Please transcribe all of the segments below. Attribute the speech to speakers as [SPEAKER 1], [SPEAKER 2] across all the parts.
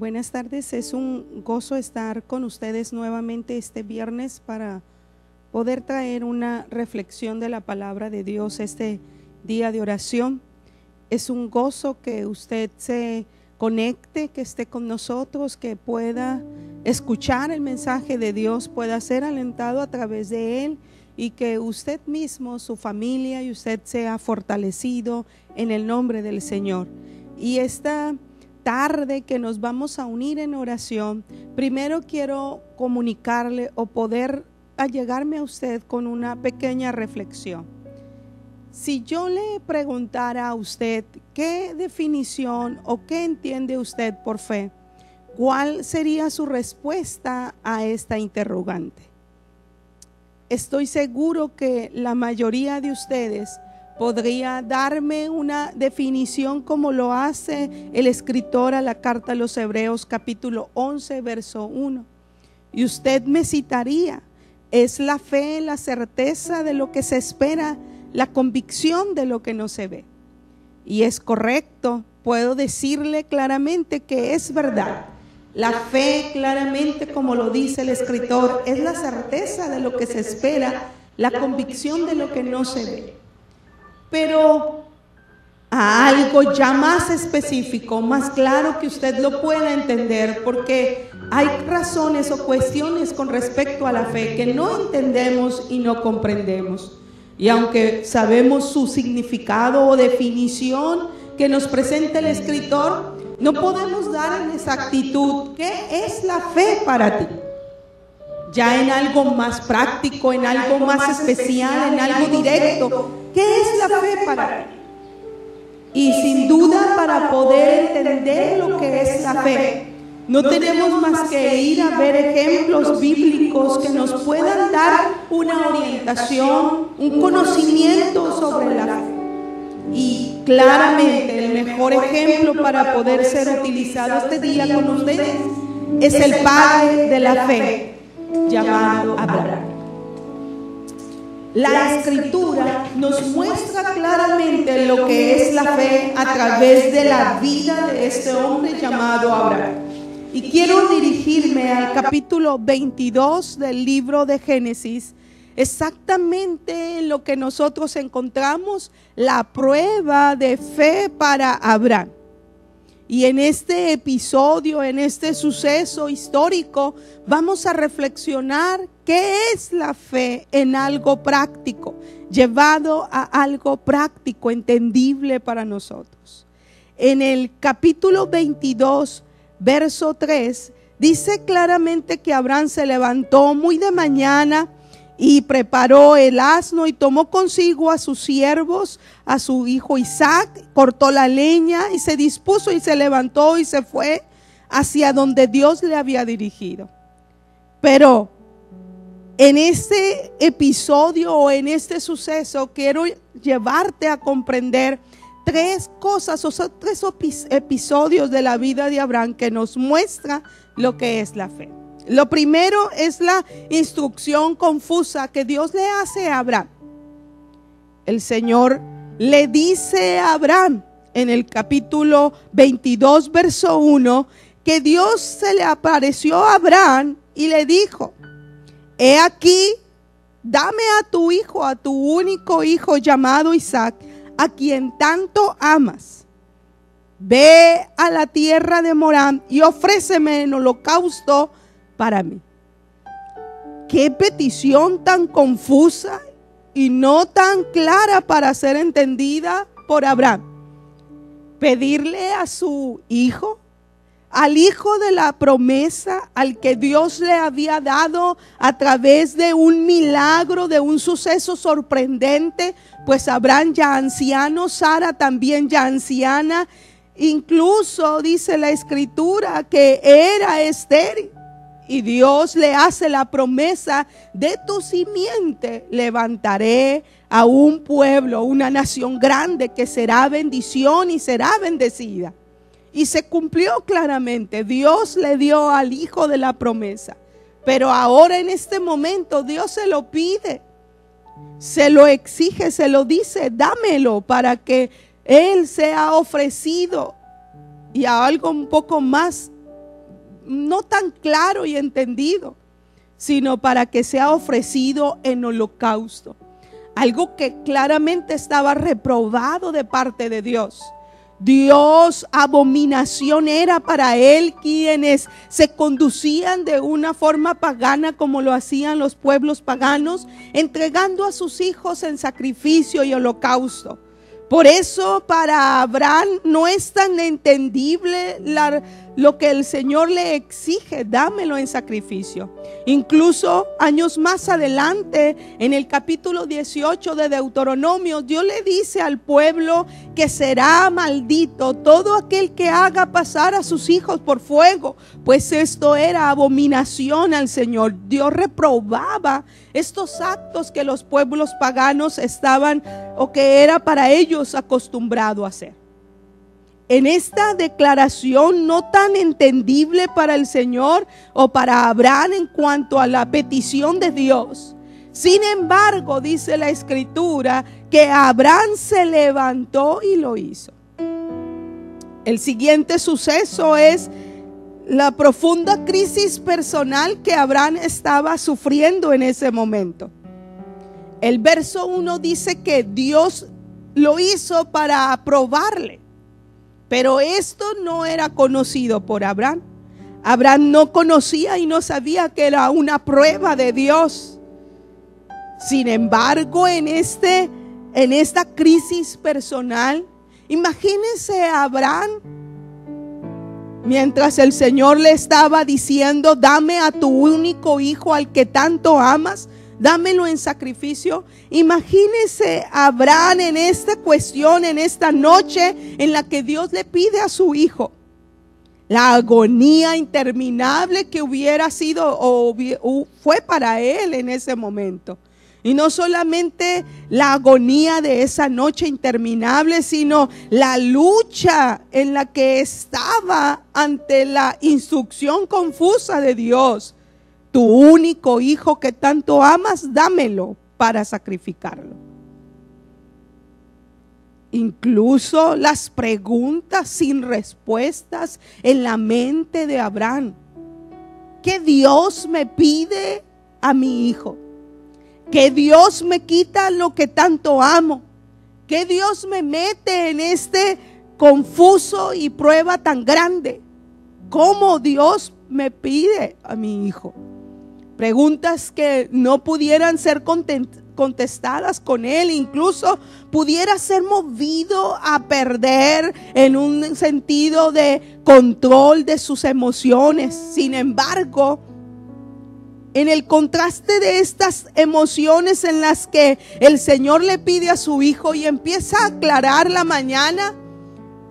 [SPEAKER 1] Buenas tardes, es un gozo estar con ustedes nuevamente este viernes para poder traer una reflexión de la palabra de Dios este día de oración. Es un gozo que usted se conecte, que esté con nosotros, que pueda escuchar el mensaje de Dios, pueda ser alentado a través de él y que usted mismo, su familia y usted sea fortalecido en el nombre del Señor. Y esta tarde que nos vamos a unir en oración, primero quiero comunicarle o poder allegarme a usted con una pequeña reflexión. Si yo le preguntara a usted qué definición o qué entiende usted por fe, ¿cuál sería su respuesta a esta interrogante? Estoy seguro que la mayoría de ustedes podría darme una definición como lo hace el escritor a la carta a los Hebreos capítulo 11 verso 1. Y usted me citaría: es la fe, la certeza de lo que se espera, la convicción de lo que no se ve. Y es correcto, puedo decirle claramente que es verdad. La fe, claramente, como lo dice el escritor, es la certeza de lo que se espera, la convicción de lo que no se ve. Pero a algo ya más específico, más claro que usted lo pueda entender, porque hay razones o cuestiones con respecto a la fe que no entendemos y no comprendemos. Y aunque sabemos su significado o definición que nos presenta el escritor, no podemos dar en exactitud qué es la fe para ti. Ya en algo más práctico, en algo más especial, en algo directo, ¿qué es la fe para ti? Y sin duda, para poder entender lo que es la fe, no tenemos más que ir a ver ejemplos bíblicos que nos puedan dar una orientación, un conocimiento sobre la fe. Y claramente el mejor ejemplo para poder ser utilizado este día con ustedes es el padre de la fe, llamado Abraham. La escritura nos muestra claramente lo que es la fe a través de la vida de este hombre llamado Abraham. Y quiero dirigirme al capítulo 22 del libro de Génesis, exactamente en lo que nosotros encontramos la prueba de fe para Abraham. Y en este episodio, en este suceso histórico, vamos a reflexionar qué es la fe en algo práctico, llevado a algo práctico, entendible para nosotros. En el capítulo 22, verso 3, dice claramente que Abraham se levantó muy de mañana y preparó el asno y tomó consigo a sus siervos, a su hijo Isaac, cortó la leña y se dispuso y se levantó y se fue hacia donde Dios le había dirigido. Pero en este episodio o en este suceso quiero llevarte a comprender tres cosas o tres episodios de la vida de Abraham que nos muestra lo que es la fe. Lo primero es la instrucción confusa que Dios le hace a Abraham. El Señor le dice a Abraham en el capítulo 22, verso 1, que Dios se le apareció a Abraham y le dijo: he aquí, dame a tu hijo, a tu único hijo llamado Isaac, a quien tanto amas. Ve a la tierra de Morán y ofréceme en holocausto para mí. Qué petición tan confusa y no tan clara para ser entendida por Abraham. Pedirle a su hijo, al hijo de la promesa, al que Dios le había dado a través de un milagro, de un suceso sorprendente, pues Abraham ya anciano, Sara también ya anciana, incluso dice la escritura que era estéril. Y Dios le hace la promesa: de tu simiente levantaré a un pueblo, una nación grande que será bendición y será bendecida. Y se cumplió claramente. Dios le dio al hijo de la promesa. Pero ahora en este momento Dios se lo pide, se lo exige, se lo dice: dámelo para que él sea ofrecido. Y a algo un poco más no tan claro y entendido, sino para que sea ofrecido en holocausto. Algo que claramente estaba reprobado de parte de Dios. Dios, abominación era para él quienes se conducían de una forma pagana como lo hacían los pueblos paganos, entregando a sus hijos en sacrificio y holocausto. Por eso para Abraham no es tan entendible lo que el Señor le exige, dámelo en sacrificio. Incluso años más adelante, en el capítulo 18 de Deuteronomio, Dios le dice al pueblo que será maldito todo aquel que haga pasar a sus hijos por fuego, pues esto era abominación al Señor. Dios reprobaba estos actos que los pueblos paganos estaban o que era para ellos acostumbrado a hacer. En esta declaración no tan entendible para el Señor o para Abraham en cuanto a la petición de Dios, sin embargo, dice la Escritura que Abraham se levantó y lo hizo. El siguiente suceso es la profunda crisis personal que Abraham estaba sufriendo en ese momento. El verso 1 dice que Dios lo hizo para aprobarle, pero esto no era conocido por Abraham. Abraham no conocía y no sabía que era una prueba de Dios. Sin embargo, en esta crisis personal, imagínense a Abraham mientras el Señor le estaba diciendo: dame a tu único hijo al que tanto amas, dámelo en sacrificio. Imagínese a Abraham en esta cuestión, en esta noche en la que Dios le pide a su hijo. La agonía interminable que hubiera sido o fue para él en ese momento. Y no solamente la agonía de esa noche interminable, sino la lucha en la que estaba ante la instrucción confusa de Dios. Tu único hijo que tanto amas, dámelo para sacrificarlo. Incluso las preguntas sin respuestas en la mente de Abraham. ¿Qué Dios me pide a mi hijo? ¿Qué Dios me quita lo que tanto amo? ¿Qué Dios me mete en este confuso y prueba tan grande? ¿Cómo Dios me pide a mi hijo? Preguntas que no pudieran ser contestadas con él, incluso pudiera ser movido a perder en un sentido de control de sus emociones. Sin embargo, en el contraste de estas emociones en las que el Señor le pide a su hijo y empieza a aclarar la mañana,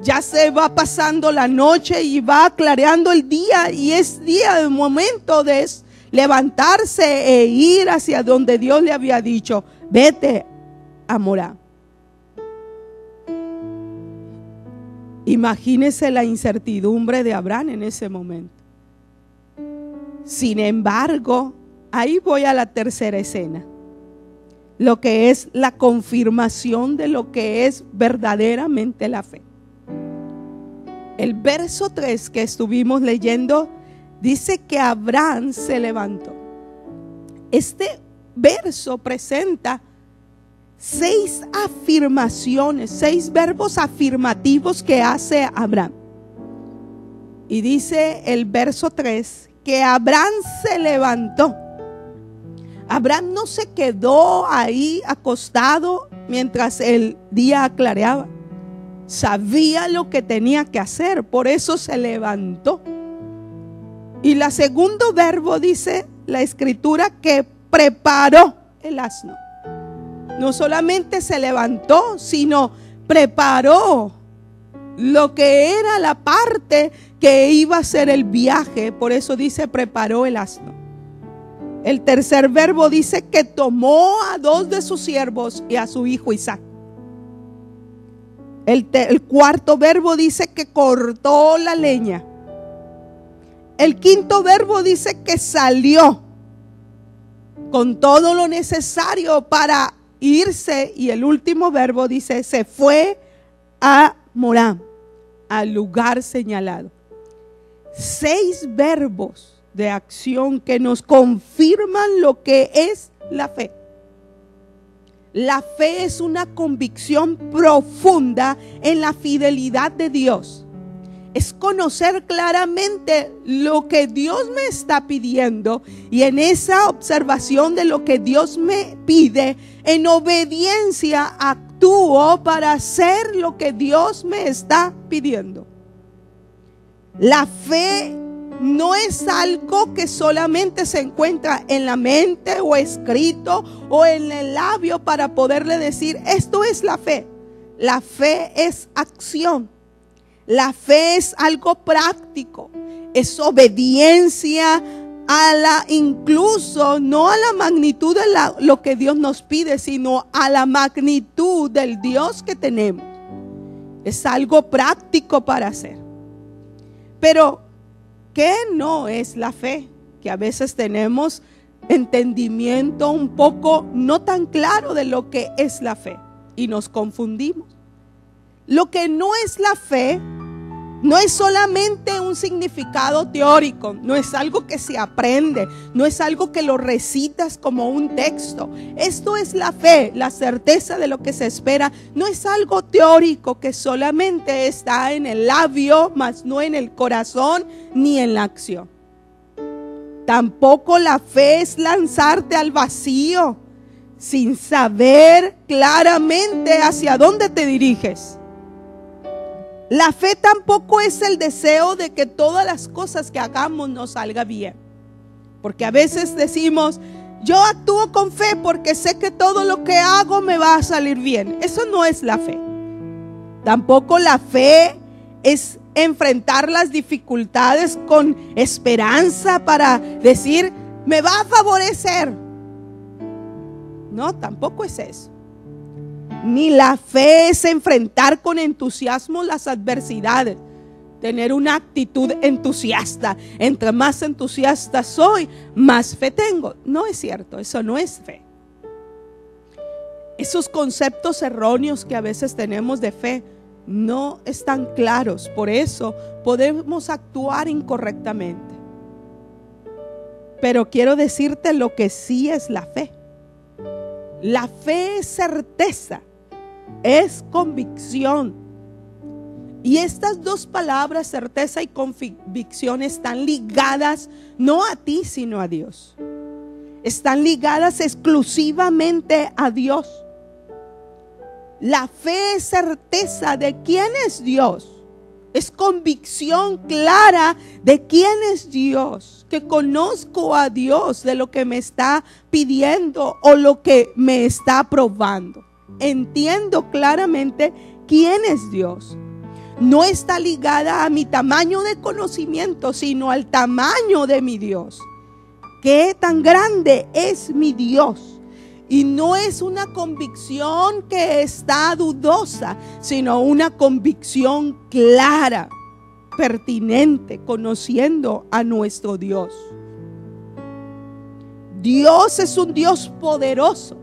[SPEAKER 1] ya se va pasando la noche y va clareando el día, y es día de momento de levantarse e ir hacia donde Dios le había dicho: vete a Morá. Imagínese la incertidumbre de Abraham en ese momento. Sin embargo, ahí voy a la tercera escena, lo que es la confirmación de lo que es verdaderamente la fe. El verso 3 que estuvimos leyendo dice que Abraham se levantó. Este verso presenta 6 afirmaciones, 6 verbos afirmativos que hace Abraham. Y dice el verso 3 que Abraham se levantó. Abraham no se quedó ahí acostado mientras el día clareaba. Sabía lo que tenía que hacer, por eso se levantó. Y el segundo verbo dice la Escritura que preparó el asno. No solamente se levantó, sino preparó lo que era la parte que iba a ser el viaje. Por eso dice preparó el asno. El tercer verbo dice que tomó a 2 de sus siervos y a su hijo Isaac. El cuarto verbo dice que cortó la leña. El quinto verbo dice que salió con todo lo necesario para irse. Y el último verbo dice se fue a Morá, al lugar señalado. 6 verbos de acción que nos confirman lo que es la fe. La fe es una convicción profunda en la fidelidad de Dios. Es conocer claramente lo que Dios me está pidiendo y en esa observación de lo que Dios me pide, en obediencia actúo para hacer lo que Dios me está pidiendo. La fe no es algo que solamente se encuentra en la mente o escrito o en el labio para poderle decir, esto es la fe. La fe es acción. La fe es algo práctico. Es obediencia a incluso no a la magnitud de lo que Dios nos pide, sino a la magnitud del Dios que tenemos. Es algo práctico para hacer. Pero ¿qué no es la fe? Que a veces tenemos entendimiento un poco no tan claro de lo que es la fe y nos confundimos. Lo que no es la fe no es solamente un significado teórico, no es algo que se aprende, no es algo que lo recitas como un texto. Esto es la fe, la certeza de lo que se espera. No es algo teórico que solamente está en el labio, mas no en el corazón ni en la acción. Tampoco la fe es lanzarte al vacío sin saber claramente hacia dónde te diriges. La fe tampoco es el deseo de que todas las cosas que hagamos nos salga bien. Porque a veces decimos, yo actúo con fe porque sé que todo lo que hago me va a salir bien. Eso no es la fe. Tampoco la fe es enfrentar las dificultades con esperanza para decir, me va a favorecer. No, tampoco es eso. Ni la fe es enfrentar con entusiasmo las adversidades, tener una actitud entusiasta. Entre más entusiasta soy, más fe tengo. No es cierto, eso no es fe. Esos conceptos erróneos que a veces tenemos de fe no están claros, por eso podemos actuar incorrectamente. Pero quiero decirte lo que sí es la fe. La fe es certeza, es convicción. Y estas dos palabras, certeza y convicción, están ligadas no a ti, sino a Dios. Están ligadas exclusivamente a Dios. La fe es certeza de quién es Dios. Es convicción clara de quién es Dios, que conozco a Dios de lo que me está pidiendo o lo que me está probando. Entiendo claramente quién es Dios. No está ligada a mi tamaño de conocimiento, sino al tamaño de mi Dios. ¿Qué tan grande es mi Dios? Y no es una convicción que está dudosa, sino una convicción clara, pertinente, conociendo a nuestro Dios. Dios es un Dios poderoso,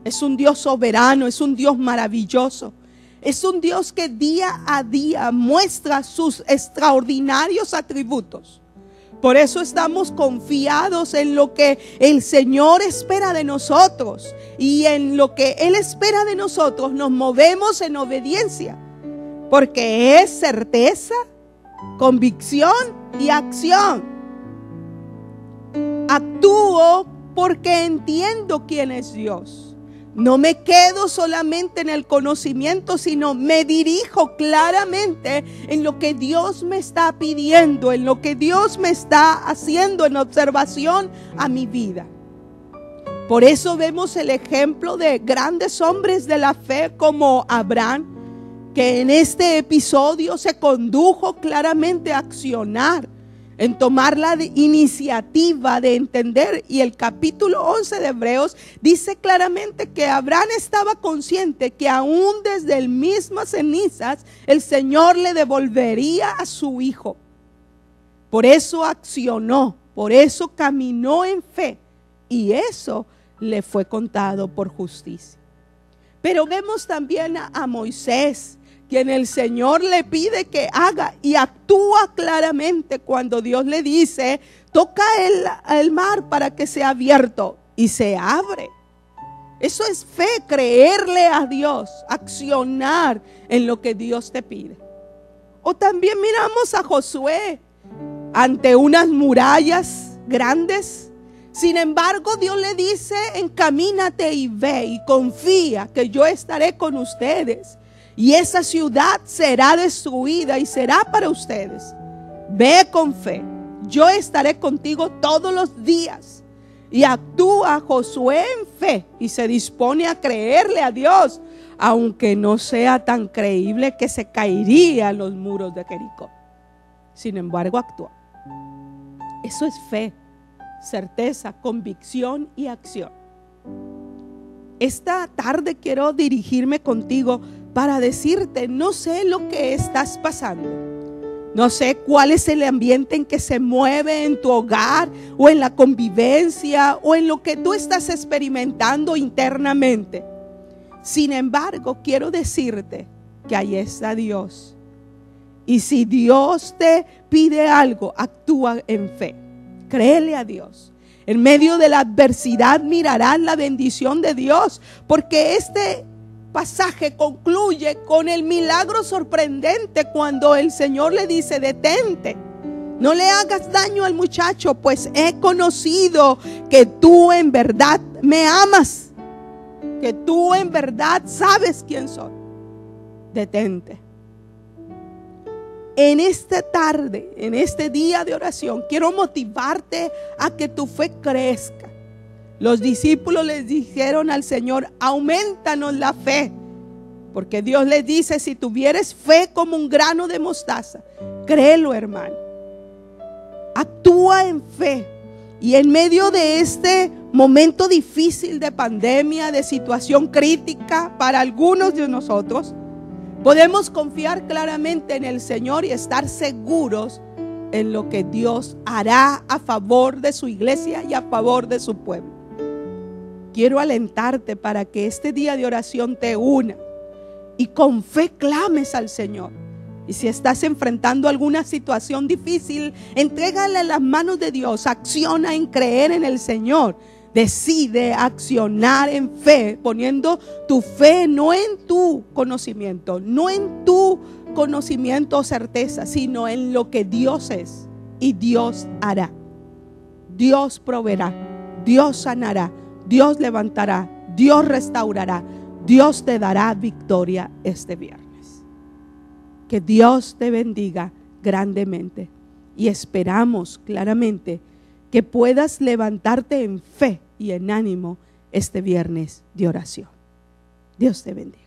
[SPEAKER 1] es un Dios soberano, es un Dios maravilloso. Es un Dios que día a día muestra sus extraordinarios atributos. Por eso estamos confiados en lo que el Señor espera de nosotros. Y en lo que Él espera de nosotros nos movemos en obediencia. Porque es certeza, convicción y acción. Actúo porque entiendo quién es Dios. No me quedo solamente en el conocimiento, sino me dirijo claramente en lo que Dios me está pidiendo, en lo que Dios me está haciendo en observación a mi vida. Por eso vemos el ejemplo de grandes hombres de la fe como Abraham, que en este episodio se condujo claramente a accionar, en tomar la iniciativa de entender. Y el capítulo 11 de Hebreos dice claramente que Abraham estaba consciente que aún desde el mismas cenizas el Señor le devolvería a su hijo. Por eso accionó, por eso caminó en fe, y eso le fue contado por justicia. Pero vemos también a Moisés, quien el Señor le pide que haga y actúa claramente cuando Dios le dice, toca el mar para que sea abierto y se abre. Eso es fe, creerle a Dios, accionar en lo que Dios te pide. O también miramos a Josué ante unas murallas grandes. Sin embargo, Dios le dice, encamínate y ve y confía que yo estaré con ustedes. Y esa ciudad será destruida y será para ustedes. Ve con fe, yo estaré contigo todos los días. Y actúa Josué en fe y se dispone a creerle a Dios, aunque no sea tan creíble que se caerían los muros de Jericó. Sin embargo, actúa. Eso es fe, certeza, convicción y acción. Esta tarde quiero dirigirme contigo para decirte, no sé lo que estás pasando. No sé cuál es el ambiente en que se mueve en tu hogar o en la convivencia o en lo que tú estás experimentando internamente. Sin embargo, quiero decirte que ahí está Dios. Y si Dios te pide algo, actúa en fe. Créele a Dios. En medio de la adversidad mirarás la bendición de Dios, porque este pasaje concluye con el milagro sorprendente cuando el Señor le dice, detente, no le hagas daño al muchacho, pues he conocido que tú en verdad me amas, que tú en verdad sabes quién soy. Detente. En esta tarde, en este día de oración, quiero motivarte a que tu fe crezca. Los discípulos les dijeron al Señor, aumentanos la fe. Porque Dios les dice, si tuvieres fe como un grano de mostaza, créelo, hermano. Actúa en fe. Y en medio de este momento difícil de pandemia, de situación crítica para algunos de nosotros, podemos confiar claramente en el Señor y estar seguros en lo que Dios hará a favor de su iglesia y a favor de su pueblo. Quiero alentarte para que este día de oración te una y con fe clames al Señor. Y si estás enfrentando alguna situación difícil, entrégale a las manos de Dios. Acciona en creer en el Señor. Decide accionar en fe, poniendo tu fe no en tu conocimiento, no en tu conocimiento o certeza, sino en lo que Dios es. Y Dios hará. Dios proveerá. Dios sanará. Dios levantará. Dios restaurará. Dios te dará victoria este viernes. Que Dios te bendiga grandemente. Y esperamos claramente que puedas levantarte en fe y en ánimo este viernes de oración. Dios te bendiga.